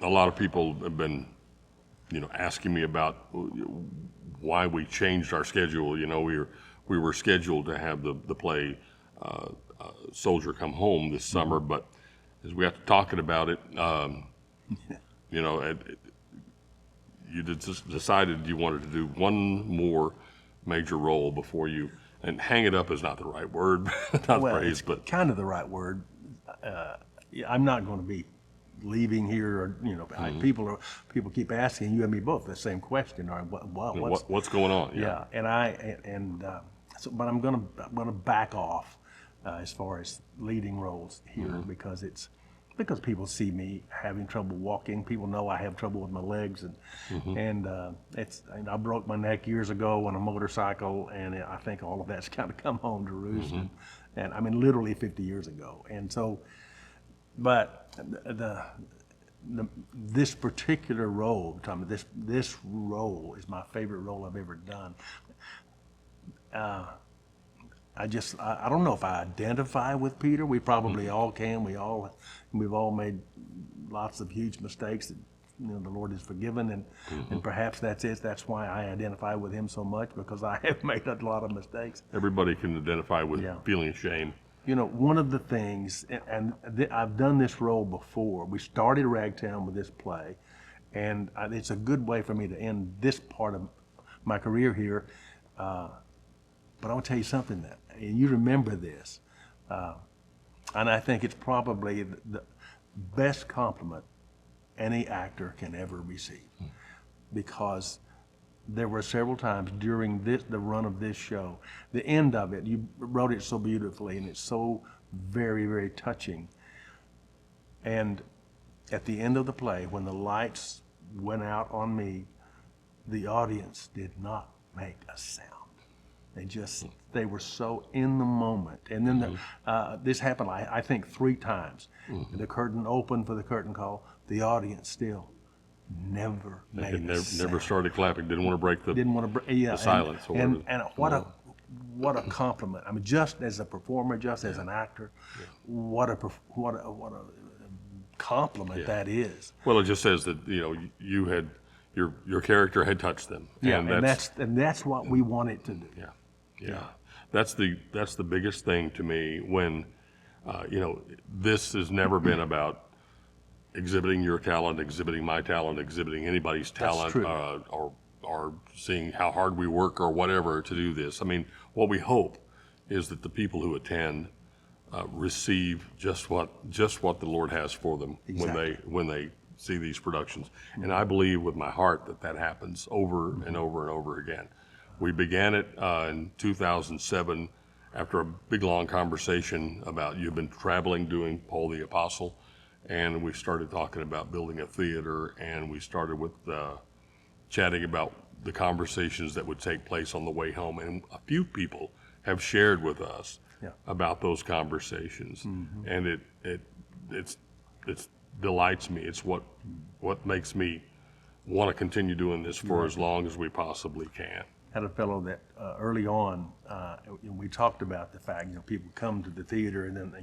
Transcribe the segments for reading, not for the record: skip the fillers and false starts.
a lot of people have been, asking me about why we changed our schedule. We were scheduled to have the play Soldier Come Home this summer, but as we got to talking about it, you decided you wanted to do one more major role before you, and hang it up is not the right word, not phrase, it's but kind of the right word. I'm not going to be leaving here, or people keep asking you and me both the same question. Or what's going on? Yeah, but I'm gonna back off as far as leading roles here, because people see me having trouble walking. People know I have trouble with my legs, and I broke my neck years ago on a motorcycle, and I think all of that's kind of come home to roost, and I mean literally 50 years ago. And so, but this particular role, Tommy, this role is my favorite role I've ever done. I don't know if I identify with Peter. We probably all can. We've all made lots of huge mistakes that the Lord has forgiven, and perhaps that's it. That's why I identify with him so much, because I have made a lot of mistakes. Everybody can identify with feeling shame. One of the things, and I've done this role before. We started Ragtown with this play, and it's a good way for me to end this part of my career here. But I want to tell you something, and you remember this, and I think it's probably the best compliment any actor can ever receive, because there were several times during the run of this show, the end of it, you wrote it so beautifully, and it's so very, very touching. And at the end of the play, when the lights went out on me, the audience did not make a sound. They were so in the moment. And then this happened, I think, 3 times. The curtain opened for the curtain call. The audience still never made a sound. Never started clapping. Didn't want to break the silence. And what a compliment. I mean, just as a performer, just as an actor, what a compliment that is. Well, it just says that you had your character had touched them. And that's what we want it to do. Yeah. That's the biggest thing to me when, this has never been about exhibiting your talent, exhibiting my talent, exhibiting anybody's talent, or seeing how hard we work or whatever to do this. I mean, what we hope is that the people who attend receive just what the Lord has for them when they see these productions. And I believe with my heart that happens over and over and over again. We began it in 2007 after a big long conversation about you've been traveling doing Paul the Apostle, and we started talking about building a theater, and we started with chatting about the conversations that would take place on the way home. And a few people have shared with us about those conversations, and it delights me. It's what makes me want to continue doing this for as long as we possibly can. Had a fellow that early on, we talked about the fact, people come to the theater and then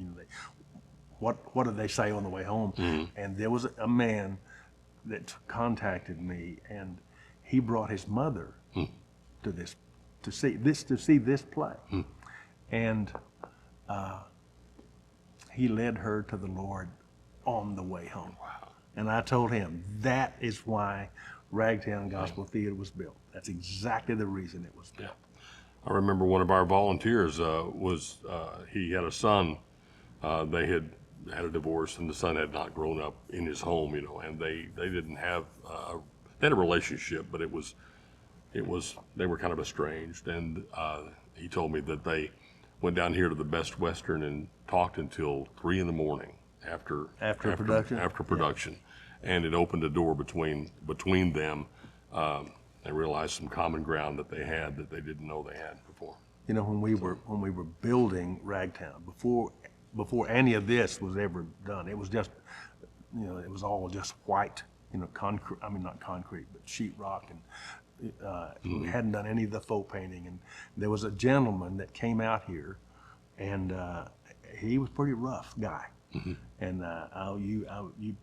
what do they say on the way home? And there was a man that contacted me, and he brought his mother to see this play, and he led her to the Lord on the way home. Wow. And I told him that is why Ragtown Gospel Theater was built. That's exactly the reason it was built. I remember one of our volunteers he had a son. They had a divorce, and the son had not grown up in his home, and they didn't have they had a relationship, but it was they were kind of estranged. And he told me that they went down here to the Best Western and talked until 3 a.m. after production. And it opened a door between them. They realized some common ground that they had that they didn't know they had before. When we were building Ragtown, before any of this was ever done, it was just, it was all just white, concrete. I mean, not concrete, but sheetrock, and we hadn't done any of the faux painting. And there was a gentleman that came out here, and he was a pretty rough guy. And you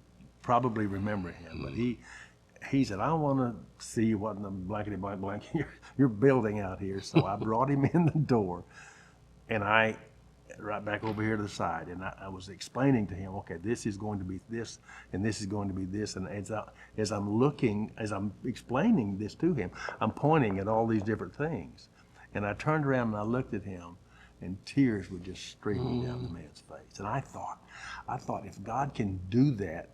probably remember him, but he said, I want to see what in the blankety blank blank you're building out here. So I brought him in the door, and right back over here to the side, and I was explaining to him, okay, this is going to be this, and this is going to be this, and as I'm explaining this to him, I'm pointing at all these different things, and I turned around and I looked at him, and tears were just streaming down the man's face, and I thought, if God can do that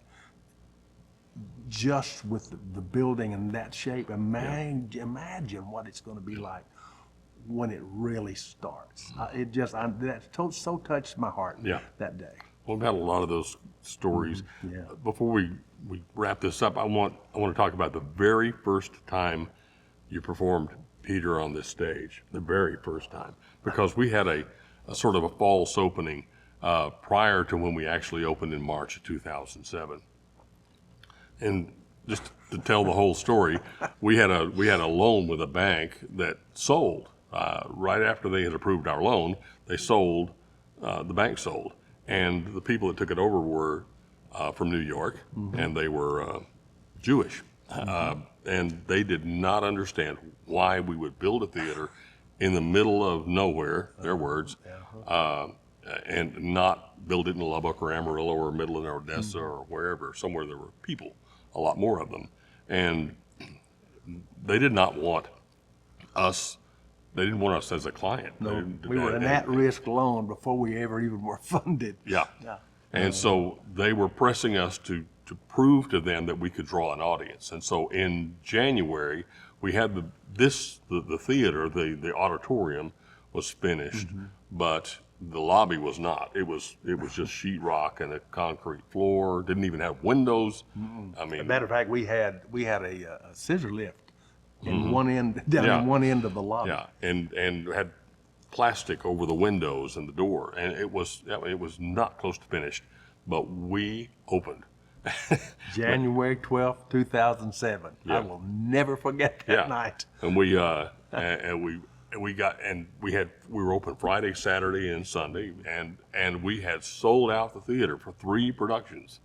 just with the building in that shape, imagine what it's going to be like when it really starts. So touched my heart that day. Well, we've had a lot of those stories. Yeah. Before we wrap this up, I want to talk about the very first time you performed Peter on this stage, the very first time, because we had a sort of a false opening prior to when we actually opened in March of 2007. And just to tell the whole story, we had a loan with a bank that sold. Right after they had approved our loan, they sold, the bank sold. And the people that took it over were from New York, and they were Jewish. And they did not understand why we would build a theater in the middle of nowhere, their words, and not build it in Lubbock or Amarillo or Midland or Odessa or wherever, somewhere there were people, a lot more of them. And they did not want us. They didn't want us as a client. No, we were an at-risk loan before we ever even were funded. Yeah. And so they were pressing us to prove to them that we could draw an audience. And so in January, we had the theater, the auditorium was finished, but the lobby was not. It was just sheetrock and a concrete floor. Didn't even have windows. I mean, as a matter of fact, we had a scissor lift in one end in one end of the lobby. Yeah, and had plastic over the windows and the door, and it was not close to finished, but we opened. January 12th, 2007. I will never forget that night. And we were open Friday, Saturday, and Sunday, and we had sold out the theater for 3 productions,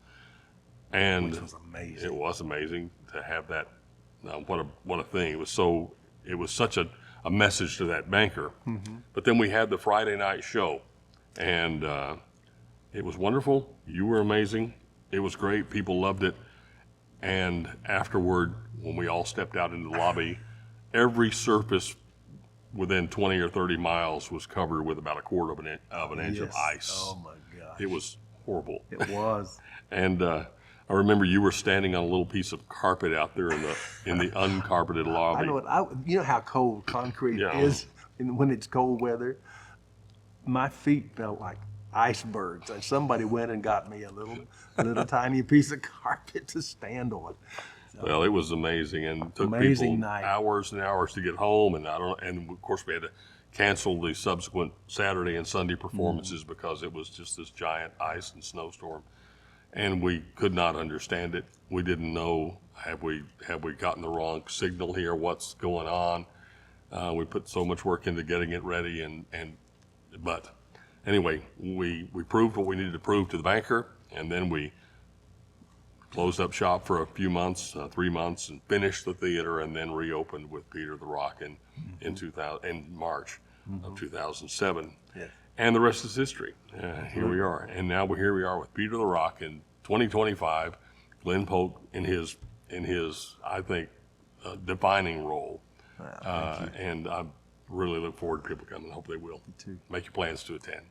and which was amazing. It was amazing to have that. What a thing! It was such a message to that banker. But then we had the Friday night show, and it was wonderful. You were amazing. It was great. People loved it. And afterward, when we all stepped out into the lobby, every surface within 20 or 30 miles was covered with about a quarter of an inch of ice. Oh my gosh! It was horrible. It was. And I remember you were standing on a little piece of carpet out there in the uncarpeted lobby. I know it. You know how cold concrete is when it's cold weather. My feet felt like icebergs. And somebody went and got me a little tiny piece of carpet to stand on. So, well, it was amazing, and it took people hours and hours to get home. And and of course we had to cancel the subsequent Saturday and Sunday performances because it was just this giant ice and snowstorm. And we could not understand it. We didn't know, have we gotten the wrong signal here? What's going on? We put so much work into getting it ready, but anyway, we proved what we needed to prove to the banker, and then we closed up shop for a few months, 3 months, and finished the theater, and then reopened with Peter the Rock in March of 2007. Yes. And the rest is history. Here we are. And now here we are with Peter the Rock in 2025, Glenn Polk in his I think, defining role. Wow, and I really look forward to people coming. I hope they will. Me too. Make your plans to attend.